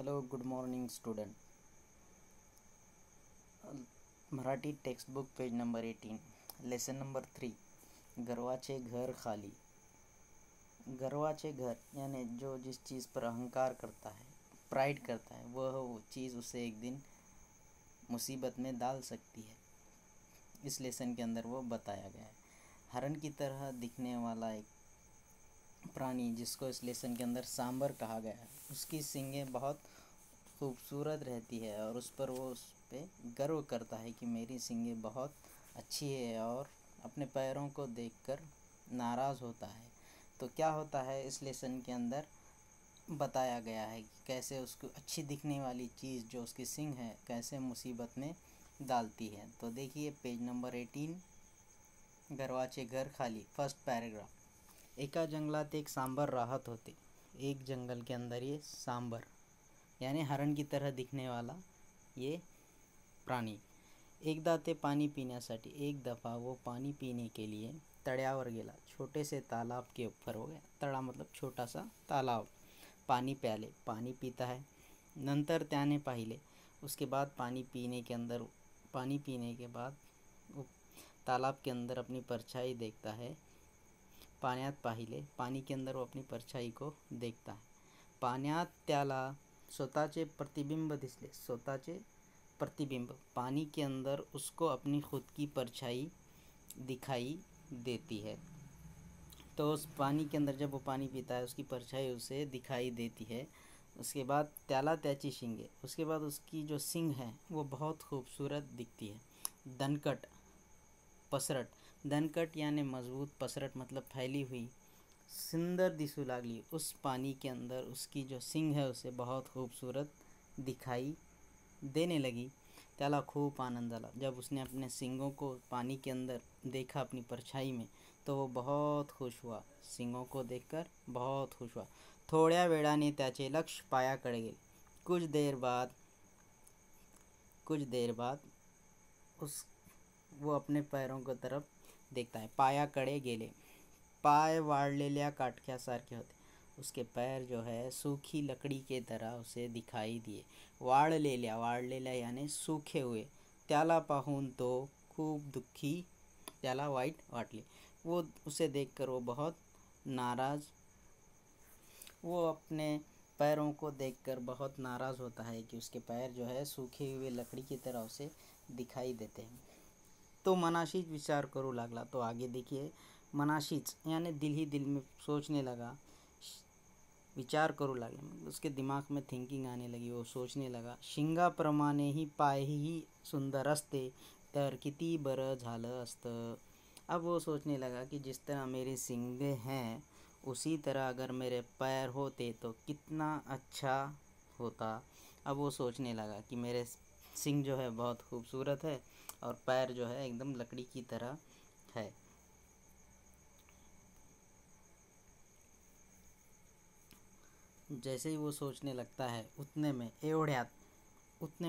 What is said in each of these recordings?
Hello good morning student. Marathi text book page number 18 lesson number 3 गर्वाचे घर खाली. गर्वाचे घर यानी जो जिस चीज़ पर अहंकार करता है, प्राइड करता है, वह वो चीज़ उसे एक दिन मुसीबत में डाल सकती है. इस लेसन के अंदर वो बताया गया है. हरण की तरह दिखने वाला एक प्राणी जिसको इस लेसन के अंदर सांबर कहा गया है, उसकी सींगें बहुत खूबसूरत रहती है और उस पे गर्व करता है कि मेरी सींगें बहुत अच्छी है, और अपने पैरों को देखकर नाराज़ होता है. तो क्या होता है इस लेसन के अंदर बताया गया है कि कैसे उसको अच्छी दिखने वाली चीज़ जो उसकी सींग है कैसे मुसीबत में डालती है. तो देखिए पेज नंबर 18 गर्वाचे घर खाली, फर्स्ट पैराग्राफ. एका जंगलात एक सांबर राहत होते. एक जंगल के अंदर ये सांबर यानी हरण की तरह दिखने वाला ये प्राणी एकदा ते पाणी पिण्यासाठी एक दफ़ा वो पानी पीने के लिए तळ्यावर गेला. छोटे से तालाब के ऊपर हो गया. तळा मतलब छोटा सा तालाब. पानी प्याले, पानी पीता है. नंतर त्याने पाहिले, उसके बाद पानी पीने के बाद वो तालाब के अंदर अपनी परछाई देखता है. पाण्यात पाहिले, पानी के अंदर वो अपनी परछाई को देखता है. पाण्यात त्याला स्वतःचे प्रतिबिंब दिसले. स्वतःचे प्रतिबिंब पानी के अंदर उसको अपनी खुद की परछाई दिखाई देती है. तो उस पानी के अंदर जब वो पानी पीता है उसकी परछाई उसे दिखाई देती है. उसके बाद त्याला त्याची शिंगे, उसके बाद उसकी जो सिंग है वो बहुत खूबसूरत दिखती है. दनकट, पसरट. दनकट यानी मजबूत, पसरट मतलब फैली हुई, सुंदर दिसू लागली. उस पानी के अंदर उसकी जो सिंग है उसे बहुत खूबसूरत दिखाई देने लगी. त्याला खूब आनंद आला. जब उसने अपने सिंगों को पानी के अंदर देखा अपनी परछाई में तो वो बहुत खुश हुआ. सिंगों को देखकर बहुत खुश हुआ. थोड्या वेळाने त्याचे लक्ष पायाकडे गेले. कुछ देर बाद उस वो अपने पैरों की तरफ देखता है. पायाकडे गेले. पाय वाळलेल्या काटक्यासारखे होते. उसके पैर जो है सूखी लकड़ी के तरह उसे दिखाई दिए. वाळलेल्या यानी सूखे हुए. त्याला पाहून तो खूब दुखी, त्याला वाईट वाटले. वो उसे देखकर वो बहुत नाराज़, वो अपने पैरों को देखकर बहुत नाराज़ होता है कि उसके पैर जो है सूखे हुए लकड़ी की तरह उसे दिखाई देते हैं. तो मनाशीच विचार करू लागला. तो आगे देखिए, मनाशीच यानी दिल ही दिल में सोचने लगा, विचार करू लागला. उसके दिमाग में थिंकिंग आने लगी. वो सोचने लगा, शिंगाप्रमाणे ही पायही सुंदर असते तर किती बरं झालं असतं. अब वो सोचने लगा कि जिस तरह मेरी सींगें हैं उसी तरह अगर मेरे पैर होते तो कितना अच्छा होता. अब वो सोचने लगा कि मेरे सींग जो है बहुत खूबसूरत है और पैर जो है एकदम लकड़ी की तरह है. जैसे ही वो सोचने लगता है उतने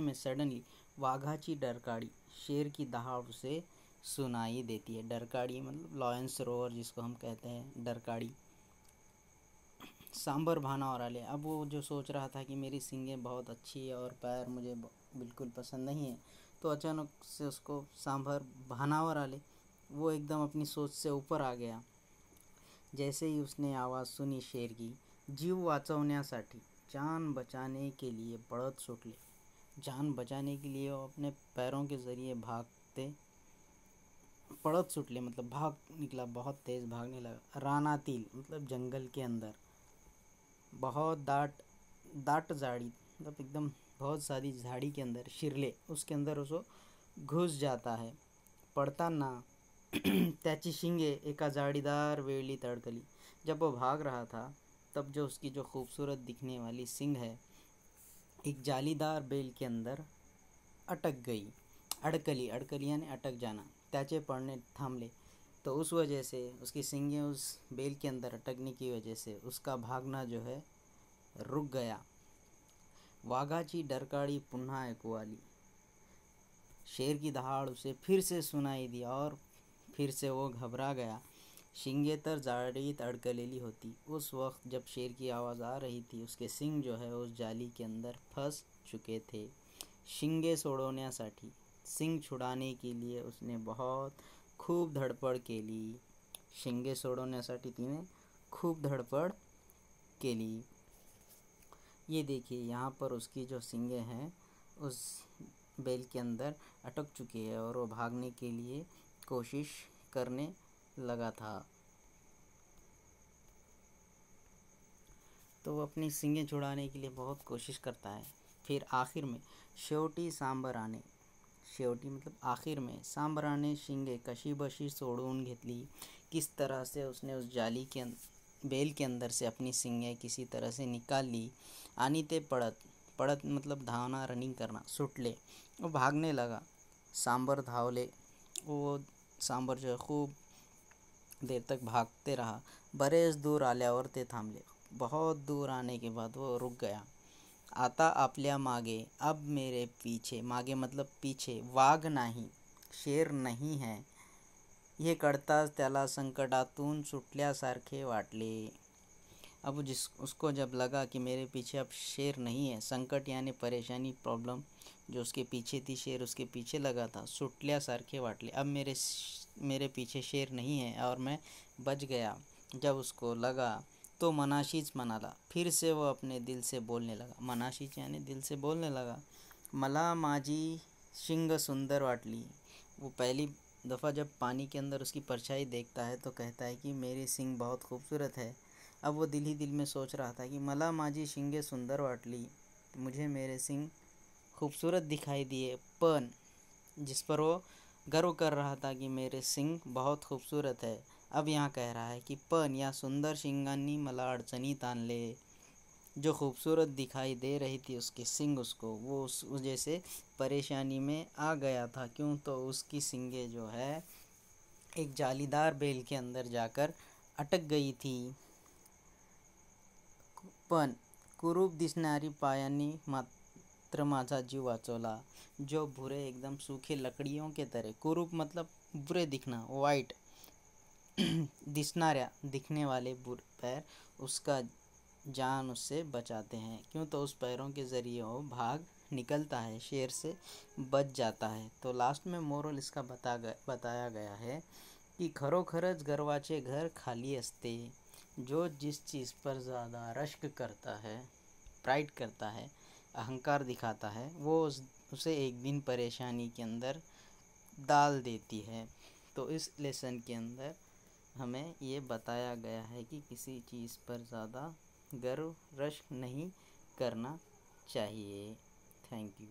में सडनली वाघाची डरकाड़ी, शेर की दहाड़ उसे सुनाई देती है. डरकाड़ी मतलब लॉयंस रोअर जिसको हम कहते हैं, डरकाड़ी. सांबर भानावर आले. अब वो जो सोच रहा था कि मेरी सींगें बहुत अच्छी है और पैर मुझे बिल्कुल पसंद नहीं है, तो अचानक से उसको सांबर भानावर आले. वो एकदम अपनी सोच से ऊपर आ गया. जैसे ही उसने आवाज़ सुनी शेर की, जीव वाचवण्यासाठी, जान बचाने के लिए पळत सुटले. जान बचाने के लिए वो अपने पैरों के ज़रिए भागते, पळत सुटले मतलब भाग निकला, बहुत तेज़ भागने लगा. रानातील मतलब जंगल के अंदर, बहुत दाट झाड़ी मतलब एकदम बहुत सारी झाड़ी के अंदर, शिरले उसके अंदर उसको घुस जाता है. पड़ताना त्याची शिंगे एका जाड़ीदार वेलीत अडकली. जब वो भाग रहा था तब जो उसकी जो खूबसूरत दिखने वाली सिंग है एक जालीदार बेल के अंदर अटक गई. अडकली यानी अटक जाना. त्याचे पड़ने थामले. तो उस वजह से उसकी सिंगें उस बेल के अंदर अटकने की वजह से उसका भागना जो है रुक गया. वाघाची डरकाळी पुन्हा ऐकू आली. शेर की दहाड़ उसे फिर से सुनाई दी और फिर से वो घबरा गया. शिंगे तर जाळीत अडकलेली होती। उस वक्त जब शेर की आवाज़ आ रही थी, उसके सिंग जो है उस जाली के अंदर फंस चुके थे। शिंगे सोडवण्यासाठी, सिंग छुड़ाने के लिए उसने बहुत खूब धडपड केली। शिंगे सोडवण्यासाठी तिने खूब धडपड केली। ये देखिए यहाँ पर उसकी जो सिंगे हैं उस बेल के अंदर अटक चुकी है और वो भागने के लिए कोशिश करने लगा था। तो वो अपनी सिंगे छुड़ाने के लिए बहुत कोशिश करता है। फिर आखिर में शेवटी सांबराने, शेवटी मतलब आखिर में, सांबराने शिंगे कशीबशी सोडवून घेतली। किस तरह से उसने उस जाली के बेल के अंदर से अपनी सिंगे किसी तरह से निकाल ली। आणि ते पड़त, पड़त मतलब धावना, रनिंग करना, सुटले, वो भागने लगा। सांबर धावले, वो सांबर जो है खूब देर तक भागते रहा। बरेच दूर आल्यावर ते थांबले, बहुत दूर आने के बाद वो रुक गया। आता आपल्या मागे, अब मेरे पीछे, मागे मतलब पीछे, वाघ नाही, शेर नहीं है। हे कळताच त्याला संकटातून सुटल्यासारखे वाटले। अब उसको जब लगा कि मेरे पीछे अब शेर नहीं है, संकट यानी परेशानी, प्रॉब्लम जो उसके पीछे थी, शेर उसके पीछे लगा था, सुटल्यासारखे वाटले, अब मेरे पीछे शेर नहीं है और मैं बच गया। जब उसको लगा तो मनाशीच म्हणाला, फिर से वो अपने दिल से बोलने लगा, मनाशीच यानी दिल से बोलने लगा, मला माझी शिंग सुंदर वाटली। वो पहली दफ़ा जब पानी के अंदर उसकी परछाई देखता है तो कहता है कि मेरी सिंग बहुत खूबसूरत है। अब वो दिल ही दिल में सोच रहा था कि मला माझी शिंगे सुंदर वाटली, मुझे मेरे सिंग खूबसूरत दिखाई दिए। पण, जिस पर वो गर्व कर रहा था कि मेरे सिंग बहुत खूबसूरत है, अब यहाँ कह रहा है कि पण या सुंदर शिंगांनी मला अडचणीत आणले। जो खूबसूरत दिखाई दे रही थी उसकी सिंग उसको, वो उस वजह से परेशानी में आ गया था। क्यों? तो उसकी सिंगे जो है एक जालीदार बेल के अंदर जाकर अटक गई थी। पण कुरूप दिसणारी पायांनी मात्र माझा जीव वाचवला। जो बुरे एकदम सूखे लकड़ियों के तरह, कुरूप मतलब बुरे दिखना, वाइट दिखनार्या, दिखने वाले बुरे पैर उसका जान उससे बचाते हैं। क्यों? तो उस पैरों के ज़रिए वो भाग निकलता है, शेर से बच जाता है। तो लास्ट में मोरल इसका बताया गया है कि खरोखरच गर्वाचे घर खाली असते। जो जिस चीज़ पर ज़्यादा रश्क करता है, प्राइड करता है, अहंकार दिखाता है, वो उसे एक दिन परेशानी के अंदर डाल देती है। तो इस लेसन के अंदर हमें ये बताया गया है कि किसी चीज़ पर ज़्यादा गर्व, रश्क नहीं करना चाहिए। Thank you.